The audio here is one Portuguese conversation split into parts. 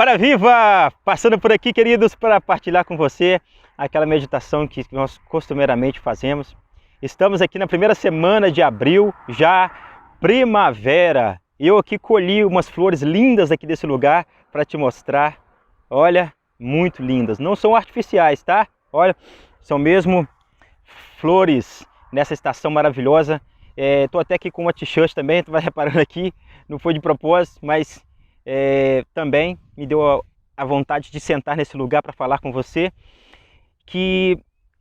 Ora viva! Passando por aqui, queridos, para partilhar com você aquela meditação que nós costumeiramente fazemos. Estamos aqui na primeira semana de abril, já primavera. Eu aqui colhi umas flores lindas aqui desse lugar para te mostrar. Olha, muito lindas. Não são artificiais, tá? Olha, são mesmo flores nessa estação maravilhosa. Tô até aqui com uma t-shirt também, tu vai reparando aqui, não foi de propósito, mas também me deu a vontade de sentar nesse lugar para falar com você, que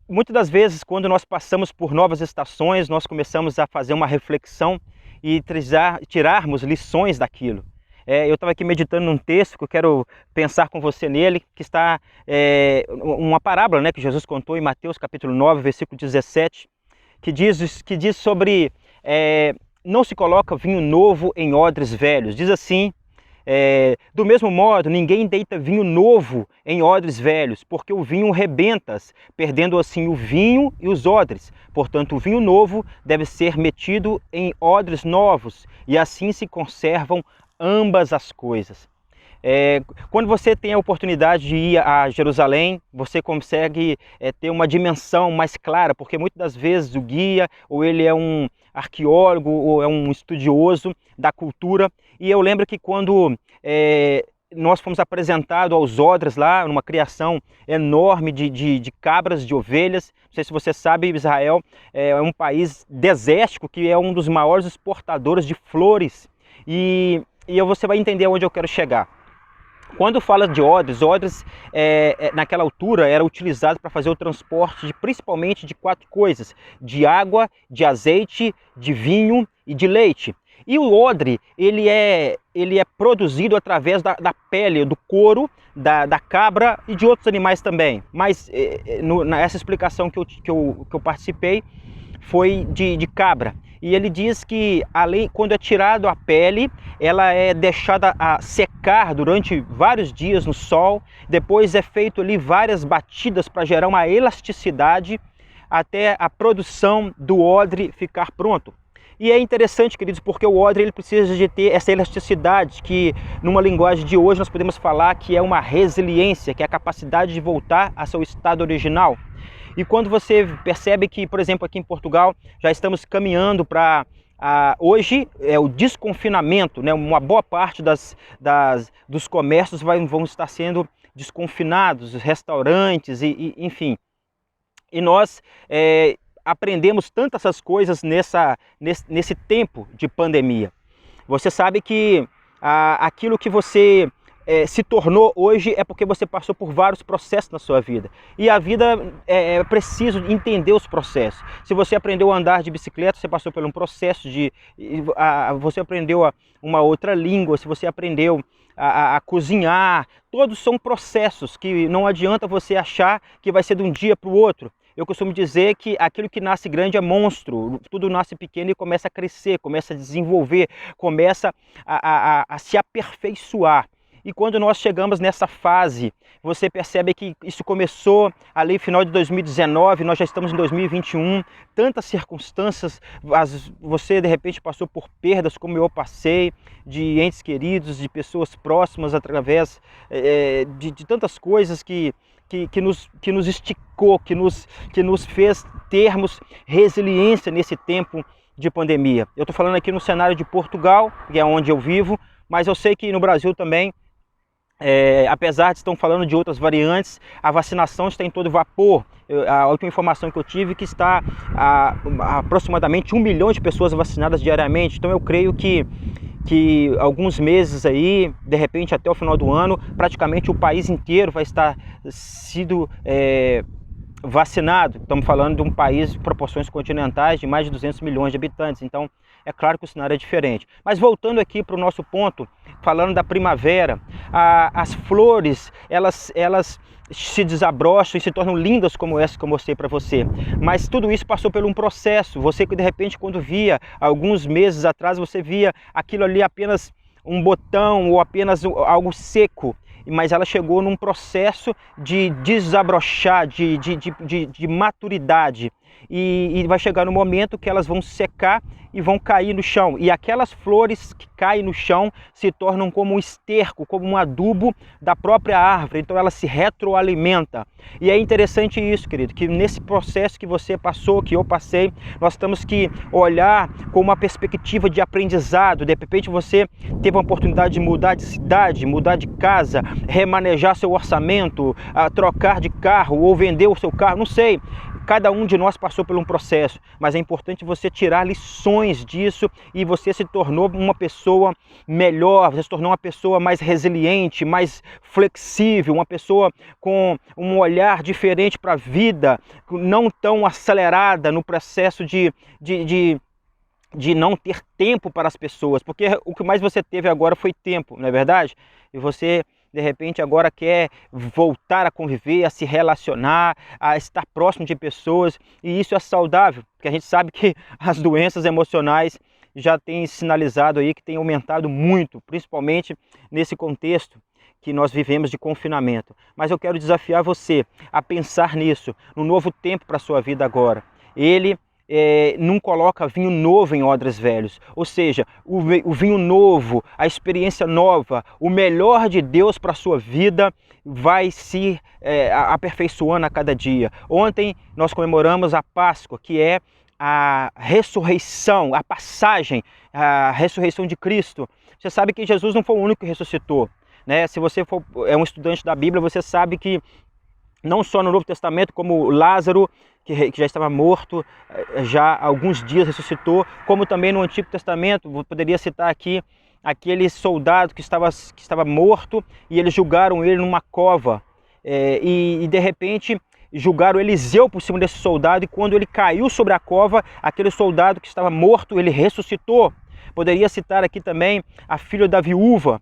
muitas das vezes quando nós passamos por novas estações, nós começamos a fazer uma reflexão e tirarmos lições daquilo. Eu estava aqui meditando num texto que eu quero pensar com você nele, que está uma parábola, né, que Jesus contou em Mateus capítulo 9, versículo 17, que diz sobre não se coloca vinho novo em odres velhos. Diz assim: do mesmo modo, ninguém deita vinho novo em odres velhos, porque o vinho rebenta, perdendo assim o vinho e os odres. Portanto, o vinho novo deve ser metido em odres novos, e assim se conservam ambas as coisas. Quando você tem a oportunidade de ir a Jerusalém, você consegue ter uma dimensão mais clara, porque muitas das vezes o guia, ou ele é um arqueólogo, ou é um estudioso da cultura. E eu lembro que quando nós fomos apresentados aos odres lá, numa criação enorme de cabras, de ovelhas. Não sei se você sabe, Israel é um país desértico, que é um dos maiores exportadores de flores. E você vai entender onde eu quero chegar. Quando fala de odres, naquela altura era utilizado para fazer o transporte principalmente de 4 coisas: de água, de azeite, de vinho e de leite. E o odre, ele é produzido através da pele, do couro, da cabra e de outros animais também. Mas nessa explicação que eu participei foi de cabra. E ele diz que quando é tirado a pele, ela é deixada a secar durante vários dias no sol. Depois é feito ali várias batidas para gerar uma elasticidade até a produção do odre ficar pronto. E é interessante, queridos, porque o odre ele precisa de ter essa elasticidade, que numa linguagem de hoje nós podemos falar que é uma resiliência, que é a capacidade de voltar ao seu estado original. E quando você percebe que, por exemplo, aqui em Portugal, já estamos caminhando para... hoje é o desconfinamento, né? Uma boa parte dos comércios vão estar sendo desconfinados, os restaurantes, enfim. E nós aprendemos tantas essas coisas nesse tempo de pandemia. Você sabe que aquilo que você se tornou hoje é porque você passou por vários processos na sua vida. E a vida é preciso entender os processos. Se você aprendeu a andar de bicicleta, você passou por um processo você aprendeu uma outra língua, se você aprendeu a cozinhar, todos são processos que não adianta você achar que vai ser de um dia para o outro. Eu costumo dizer que aquilo que nasce grande é monstro, tudo nasce pequeno e começa a crescer, começa a desenvolver, começa a se aperfeiçoar. E quando nós chegamos nessa fase, você percebe que isso começou ali no final de 2019, nós já estamos em 2021, tantas circunstâncias, você de repente passou por perdas como eu passei, de entes queridos, de pessoas próximas, através de tantas coisas que nos esticou, que nos fez termos resiliência nesse tempo de pandemia. Eu estou falando aqui no cenário de Portugal, que é onde eu vivo, mas eu sei que no Brasil também, apesar de estão falando de outras variantes, a vacinação está em todo vapor. A última informação que eu tive é que está aproximadamente 1 milhão de pessoas vacinadas diariamente. Então eu creio que alguns meses aí, de repente até o final do ano, praticamente o país inteiro vai estar sido vacinado. Estamos falando de um país de proporções continentais de mais de 200 milhões de habitantes, então é claro que o cenário é diferente. Mas voltando aqui para o nosso ponto, falando da primavera, as flores, elas se desabrocham e se tornam lindas como essa que eu mostrei para você. Mas tudo isso passou por um processo. Você que de repente quando via, alguns meses atrás, você via aquilo ali apenas um botão ou apenas algo seco. Mas ela chegou num processo de desabrochar, de maturidade. e vai chegar no momento que elas vão secar e vão cair no chão. E aquelas flores que caem no chão se tornam como um esterco, como um adubo da própria árvore. Então ela se retroalimenta. E é interessante isso, querido, que nesse processo que você passou, que eu passei, nós temos que olhar com uma perspectiva de aprendizado. De repente você teve a oportunidade de mudar de cidade, mudar de casa, remanejar seu orçamento, trocar de carro ou vender o seu carro, não sei. Cada um de nós passou por um processo, mas é importante você tirar lições disso e você se tornou uma pessoa melhor, você se tornou uma pessoa mais resiliente, mais flexível, uma pessoa com um olhar diferente para a vida, não tão acelerada no processo de não ter tempo para as pessoas, porque o que mais você teve agora foi tempo, não é verdade? E você de repente agora quer voltar a conviver, a se relacionar, a estar próximo de pessoas, e isso é saudável, porque a gente sabe que as doenças emocionais já têm sinalizado aí que tem aumentado muito, principalmente nesse contexto que nós vivemos de confinamento. Mas eu quero desafiar você a pensar nisso, no novo tempo para a sua vida agora. Ele não coloca vinho novo em odres velhos, ou seja, o vinho novo, a experiência nova, o melhor de Deus para a sua vida vai se aperfeiçoando a cada dia. Ontem nós comemoramos a Páscoa, que é a ressurreição, a passagem, a ressurreição de Cristo. Você sabe que Jesus não foi o único que ressuscitou, né? Se você é um estudante da Bíblia, você sabe que não só no Novo Testamento, como Lázaro, que já estava morto, já há alguns dias ressuscitou, como também no Antigo Testamento, poderia citar aqui aquele soldado que estava morto e eles julgaram ele numa cova, e de repente julgaram Eliseu por cima desse soldado, e quando ele caiu sobre a cova, aquele soldado que estava morto, ele ressuscitou. Poderia citar aqui também a filha da viúva,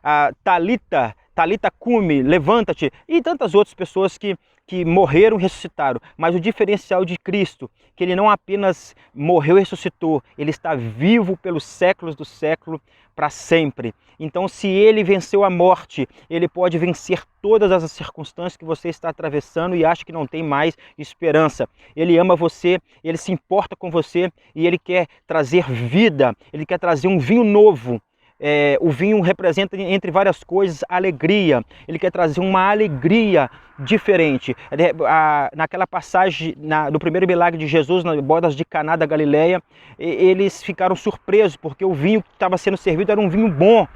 a Talita Cumi, levanta-te, e tantas outras pessoas que morreram e ressuscitaram. Mas o diferencial de Cristo, que ele não apenas morreu e ressuscitou, ele está vivo pelos séculos do século para sempre. Então, se ele venceu a morte, ele pode vencer todas as circunstâncias que você está atravessando e acha que não tem mais esperança. Ele ama você, ele se importa com você e ele quer trazer vida, ele quer trazer um vinho novo. O vinho representa, entre várias coisas, alegria. Ele quer trazer uma alegria diferente. Naquela passagem do primeiro milagre de Jesus, nas bodas de Caná da Galileia, eles ficaram surpresos, porque o vinho que estava sendo servido era um vinho bom.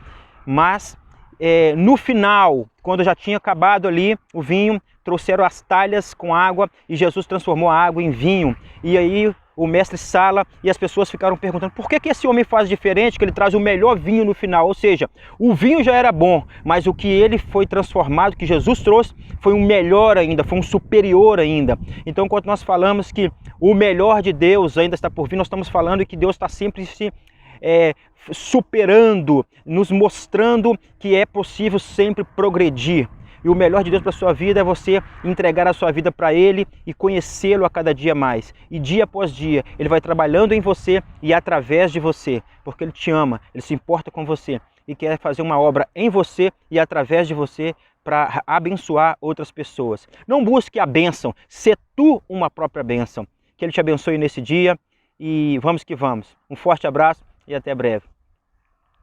Mas no final, quando já tinha acabado ali o vinho, trouxeram as talhas com água e Jesus transformou a água em vinho. E aí o mestre Sala e as pessoas ficaram perguntando por que esse homem faz diferente, que ele traz o melhor vinho no final. Ou seja, o vinho já era bom, mas o que ele foi transformado, que Jesus trouxe, foi um melhor ainda, foi um superior ainda. Então, quando nós falamos que o melhor de Deus ainda está por vir, nós estamos falando que Deus está sempre se superando, nos mostrando que é possível sempre progredir. E o melhor de Deus para a sua vida é você entregar a sua vida para Ele e conhecê-lo a cada dia mais. E dia após dia, Ele vai trabalhando em você e através de você, porque Ele te ama, Ele se importa com você e quer fazer uma obra em você e através de você para abençoar outras pessoas. Não busque a bênção, sê tu uma própria bênção. Que Ele te abençoe nesse dia e vamos que vamos. Um forte abraço e até breve.